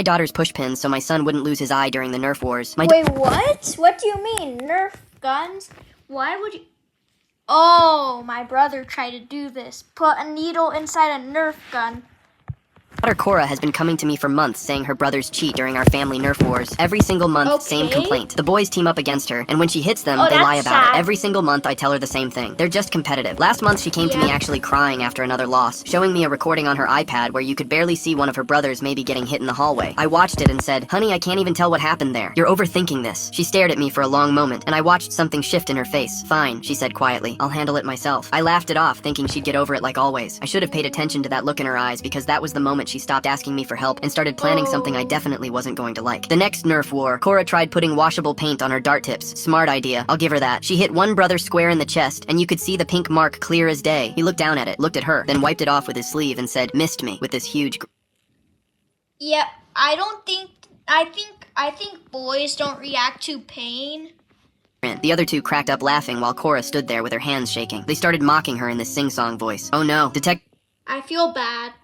my daughter's pushpin so my son wouldn't lose his eye during the Nerf wars. Wait, what? What do you mean? Nerf guns? Why would you... Oh, my brother tried to do this. Put a needle inside a Nerf gun. Daughter Cora has been coming to me for months saying her brothers cheat during our family Nerf wars. Every single month, same complaint. The boys team up against her, and when she hits them, they lie about it. Every single month, I tell her the same thing. They're just competitive. Last month, she came to me actually crying after another loss, showing me a recording on her iPad where you could barely see one of her brothers maybe getting hit in the hallway. I watched it and said, "Honey, I can't even tell what happened there. You're overthinking this." She stared at me for a long moment, and I watched something shift in her face. "Fine," she said quietly. "I'll handle it myself." I laughed it off, thinking she'd get over it like always. I should have paid attention to that look in her eyes because that was the moment she stopped asking me for help and started planning something I definitely wasn't going to like. The next Nerf war, Cora tried putting washable paint on her dart tips. Smart idea, I'll give her that. She hit one brother square in the chest, and you could see the pink mark clear as day. He looked down at it, looked at her, then wiped it off with his sleeve and said, "Missed me," with this huge Yeah, I think boys don't react to pain. grin. The other two cracked up laughing while Cora stood there with her hands shaking. They started mocking her in this sing-song voice. "Oh no, I feel bad.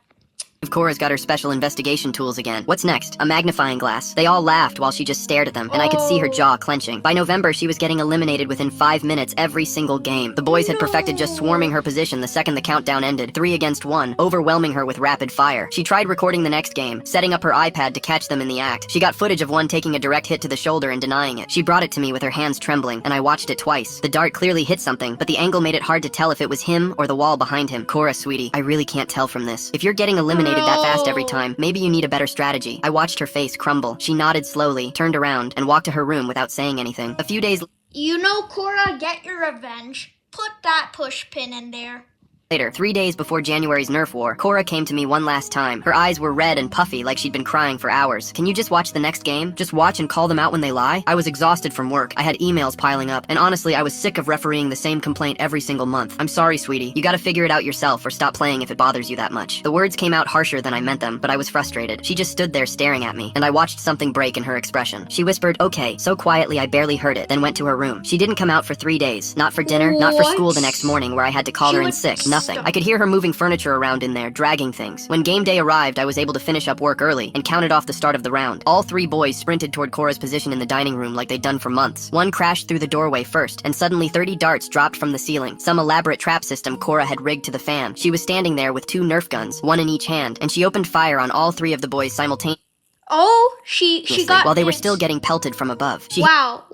Cora's got her special investigation tools again. What's next? A magnifying glass." They all laughed while she just stared at them, and I could see her jaw clenching. By November, she was getting eliminated within 5 minutes every single game. The boys had perfected just swarming her position the second the countdown ended, 3 against 1, overwhelming her with rapid fire. She tried recording the next game, setting up her iPad to catch them in the act. She got footage of one taking a direct hit to the shoulder and denying it. She brought it to me with her hands trembling, and I watched it twice. The dart clearly hit something, but the angle made it hard to tell if it was him or the wall behind him. "Cora, sweetie, I really can't tell from this. If you're getting eliminated that fast every time, maybe you need a better strategy." I watched her face crumble. She nodded slowly, turned around, and walked to her room without saying anything. A few days You know, Cora, get your revenge. Put that push pin in there. later, 3 days before January's Nerf war, Cora came to me one last time. Her eyes were red and puffy like she'd been crying for hours. "Can you just watch the next game? Just watch and call them out when they lie?" I was exhausted from work. I had emails piling up, and honestly, I was sick of refereeing the same complaint every single month. "I'm sorry, sweetie. You gotta figure it out yourself or stop playing if it bothers you that much." The words came out harsher than I meant them, but I was frustrated. She just stood there staring at me, and I watched something break in her expression. She whispered, "Okay," so quietly I barely heard it, then went to her room. She didn't come out for 3 days. Not for dinner, not for school the next morning where I had to call her in sick. Nothing. I could hear her moving furniture around in there, dragging things. When game day arrived, I was able to finish up work early and counted off the start of the round. All 3 boys sprinted toward Cora's position in the dining room like they'd done for months. One crashed through the doorway first, and suddenly 30 darts dropped from the ceiling. Some elaborate trap system Cora had rigged to the fan. She was standing there with 2 Nerf guns, one in each hand, and she opened fire on all 3 of the boys simultaneously. Oh, she got while they were still getting pelted from above. She got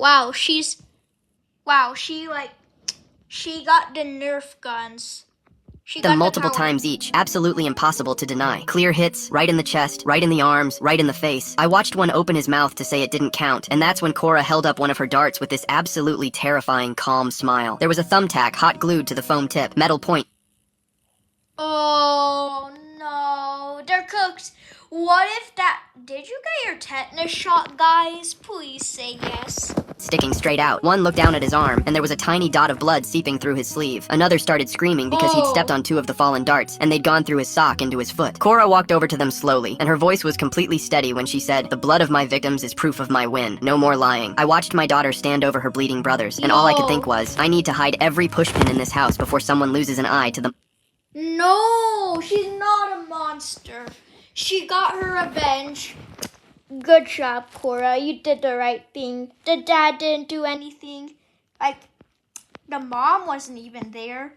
the Nerf guns. She them got multiple the power. times each. Absolutely impossible to deny. Clear hits, right in the chest, right in the arms, right in the face. I watched one open his mouth to say it didn't count, and that's when Cora held up one of her darts with this absolutely terrifying, calm smile. There was a thumbtack hot glued to the foam tip, metal point Oh no, they're cooked. What if that... Did you get your tetanus shot, guys? Please say yes. sticking straight out. One looked down at his arm, and there was a tiny dot of blood seeping through his sleeve. Another started screaming because he'd stepped on 2 of the fallen darts, and they'd gone through his sock into his foot. Cora walked over to them slowly, and her voice was completely steady when she said, "The blood of my victims is proof of my win. No more lying." I watched my daughter stand over her bleeding brothers, and all I could think was, I need to hide every pushpin in this house before someone loses an eye to them. No, she's not a monster. She got her revenge. Good job, Cora. You did the right thing. The dad didn't do anything. Like, the mom wasn't even there.